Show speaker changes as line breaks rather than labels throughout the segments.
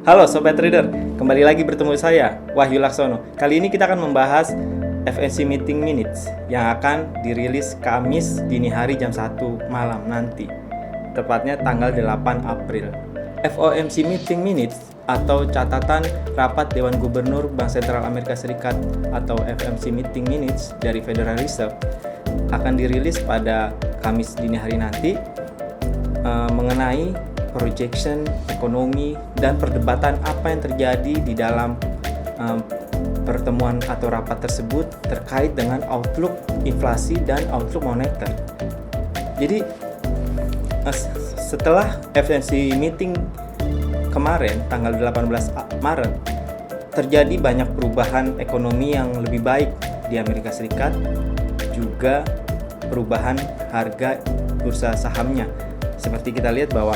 Halo Sobat Trader, kembali lagi bertemu saya, Wahyu Laksono. Kali ini kita akan membahas FOMC Meeting Minutes yang akan dirilis Kamis dini hari jam 1 malam nanti, tepatnya tanggal 8 April. FOMC Meeting Minutes atau catatan rapat Dewan Gubernur Bank Sentral Amerika Serikat atau FOMC Meeting Minutes dari Federal Reserve akan dirilis pada Kamis dini hari nanti mengenai projection ekonomi dan perdebatan apa yang terjadi di dalam pertemuan atau rapat tersebut terkait dengan outlook inflasi dan outlook moneter. Jadi setelah FOMC meeting kemarin tanggal 18 Maret terjadi banyak perubahan ekonomi yang lebih baik di Amerika Serikat, juga perubahan harga bursa sahamnya. Seperti kita lihat bahwa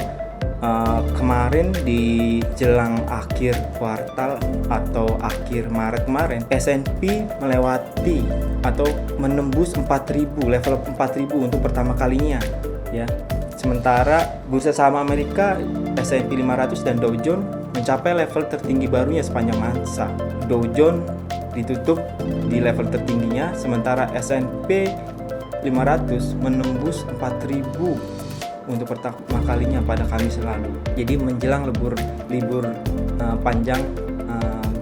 kemarin di jelang akhir kuartal atau akhir Maret kemarin, S&P melewati atau menembus 4.000, level 4.000 untuk pertama kalinya ya. Sementara bursa saham Amerika, S&P 500 dan Dow Jones mencapai level tertinggi barunya sepanjang masa. Dow Jones ditutup di level tertingginya, sementara S&P 500 menembus 4.000 untuk pertama kalinya pada Kamis lalu. Jadi menjelang libur panjang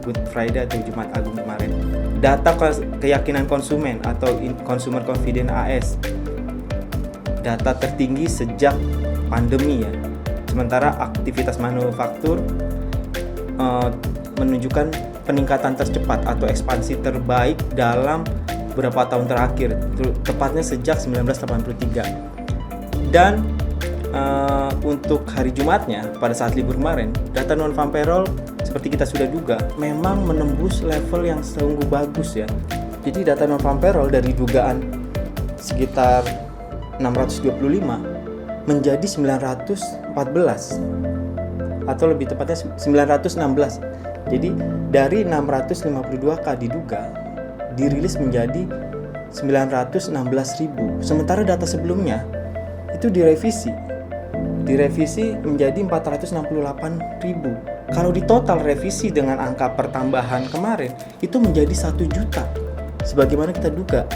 Good Friday atau Jumat Agung kemarin. Data keyakinan konsumen atau Consumer Confidence AS, data tertinggi sejak pandemi ya. Sementara aktivitas manufaktur menunjukkan peningkatan tercepat atau ekspansi terbaik dalam beberapa tahun terakhir, tepatnya sejak 1983. Dan untuk hari Jumatnya pada saat libur kemarin, data non-farm payroll seperti kita sudah duga memang menembus level yang sungguh bagus ya. Jadi data non-farm payroll dari dugaan sekitar 625 menjadi 914 atau lebih tepatnya 916. Jadi dari 652k diduga dirilis menjadi 916.000. Sementara data sebelumnya itu direvisi menjadi 468.000. Kalau di total revisi dengan angka pertambahan kemarin itu menjadi 1 juta. Sebagaimana kita duga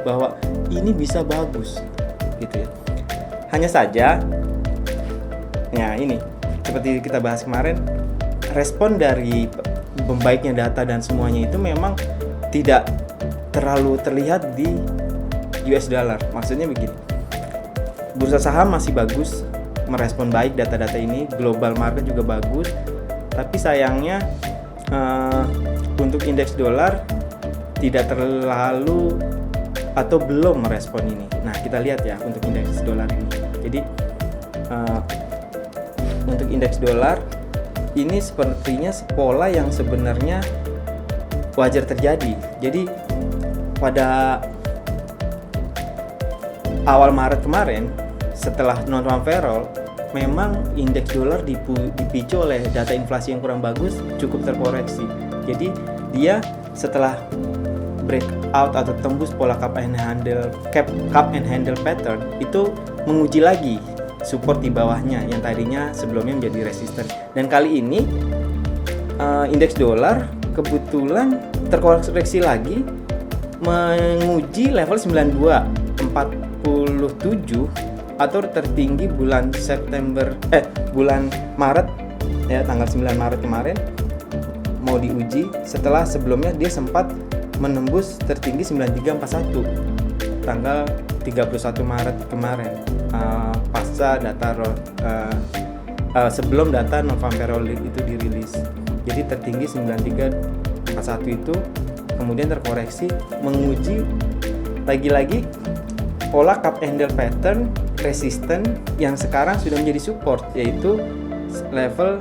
bahwa ini bisa bagus gitu ya. Hanya saja ya ini seperti kita bahas kemarin, respon dari membaiknya data dan semuanya itu memang tidak terlalu terlihat di US dollar. Maksudnya begini, bursa saham masih bagus, merespon baik data-data ini, global market juga bagus, tapi sayangnya untuk indeks dolar tidak terlalu atau belum merespon ini. Nah, kita lihat ya untuk indeks dolar ini. Jadi untuk indeks dolar ini sepertinya pola yang sebenarnya wajar terjadi. Jadi pada awal Maret kemarin, setelah non-farm payroll, memang indeks dolar dipicu oleh data inflasi yang kurang bagus, cukup terkoreksi. Jadi dia setelah breakout atau tembus pola cup and handle pattern itu menguji lagi support di bawahnya yang tadinya sebelumnya menjadi resisten. Dan kali ini indeks dolar kebetulan terkoreksi lagi menguji level 92.47 atau tertinggi bulan Maret ya, tanggal 9 Maret kemarin mau diuji setelah sebelumnya dia sempat menembus tertinggi 9341 tanggal 31 Maret kemarin, pasca data sebelum data non-farm payroll itu dirilis. Jadi tertinggi 9341 itu kemudian terkoreksi menguji lagi-lagi pola cup and handle pattern resisten yang sekarang sudah menjadi support, yaitu level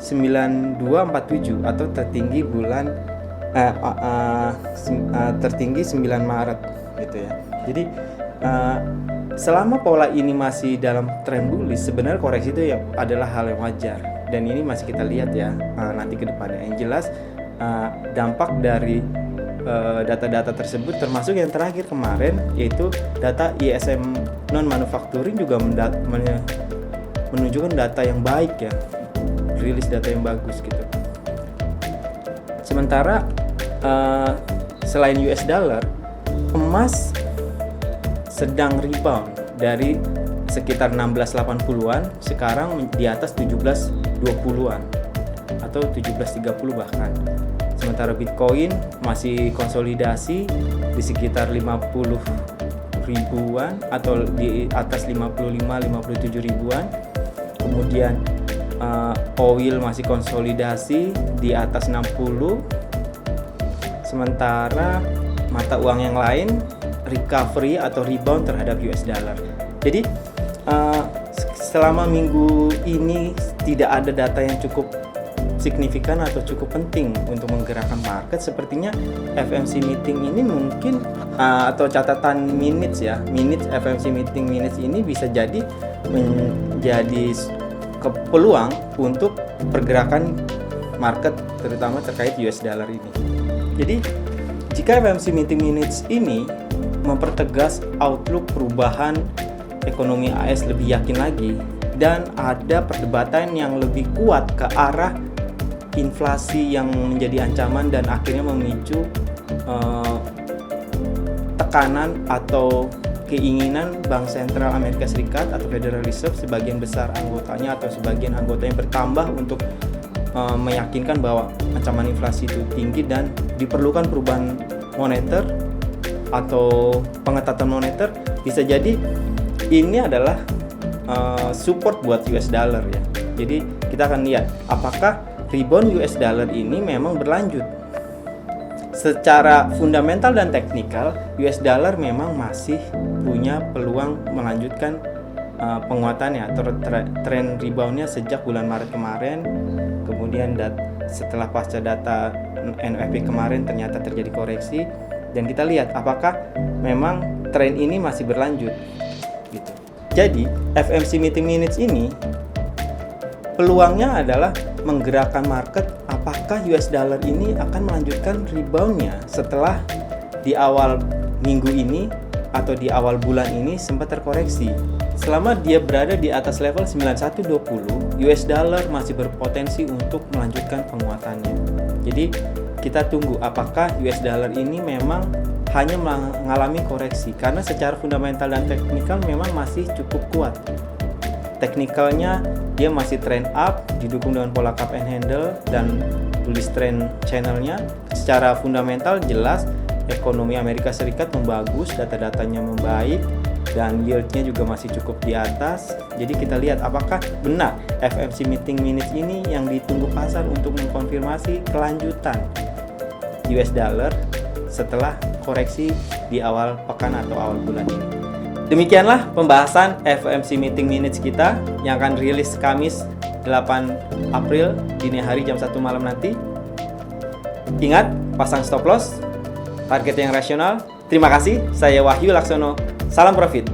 9247 atau tertinggi bulan tertinggi 9 Maret gitu ya. Jadi selama pola ini masih dalam tren bullish, sebenarnya koreksi itu ya adalah hal yang wajar, dan ini masih kita lihat ya nanti ke depannya. Yang jelas dampak dari data-data tersebut termasuk yang terakhir kemarin yaitu data ISM non manufacturing juga menunjukkan data yang baik ya. rilis data yang bagus gitu. Sementara selain US dollar, emas sedang rebound dari sekitar 1680-an sekarang di atas 1720-an atau 1730 bahkan. Sementara Bitcoin masih konsolidasi di sekitar 50 ribuan atau di atas 55-57 ribuan. Kemudian oil masih konsolidasi di atas 60. Sementara mata uang yang lain recovery atau rebound terhadap US dollar. Jadi selama minggu ini tidak ada data yang cukup signifikan atau cukup penting untuk menggerakkan market. Sepertinya FMC meeting ini mungkin atau catatan minutes FMC meeting minutes ini bisa jadi menjadi peluang untuk pergerakan market terutama terkait US dollar ini. Jadi jika FMC meeting minutes ini mempertegas outlook perubahan ekonomi AS lebih yakin lagi dan ada perdebatan yang lebih kuat ke arah inflasi yang menjadi ancaman dan akhirnya memicu tekanan atau keinginan Bank Sentral Amerika Serikat atau Federal Reserve sebagian besar anggotanya atau sebagian anggota yang bertambah untuk meyakinkan bahwa ancaman inflasi itu tinggi dan diperlukan perubahan moneter atau pengetatan moneter. Bisa jadi ini adalah support buat US dollar ya. Jadi kita akan lihat apakah rebound US dollar ini memang berlanjut. Secara fundamental dan teknikal, US dollar memang masih punya peluang melanjutkan penguatannya atau tren reboundnya sejak bulan Maret kemarin. Kemudian setelah pasca data NFP kemarin ternyata terjadi koreksi dan kita lihat apakah memang tren ini masih berlanjut gitu. Jadi FMC meeting minutes ini peluangnya adalah menggerakkan market apakah US dollar ini akan melanjutkan reboundnya setelah di awal minggu ini atau di awal bulan ini sempat terkoreksi. Selama dia berada di atas level 9120, US dollar masih berpotensi untuk melanjutkan penguatannya. Jadi kita tunggu apakah US dollar ini memang hanya mengalami koreksi karena secara fundamental dan teknikal memang masih cukup kuat. Teknikalnya dia masih trend up didukung dengan pola cup and handle dan bullish trend channelnya. Secara fundamental jelas ekonomi Amerika Serikat membagus, data-datanya membaik dan yieldnya juga masih cukup di atas. Jadi kita lihat apakah benar FMC meeting minutes ini yang ditunggu pasar untuk mengkonfirmasi kelanjutan US dollar setelah koreksi di awal pekan atau awal bulan ini. Demikianlah pembahasan FMC meeting minutes kita yang akan rilis Kamis 8 April dini hari jam 1 malam nanti. Ingat, pasang stop loss, target yang rasional. Terima kasih, saya Wahyu Laksono. Salam profit.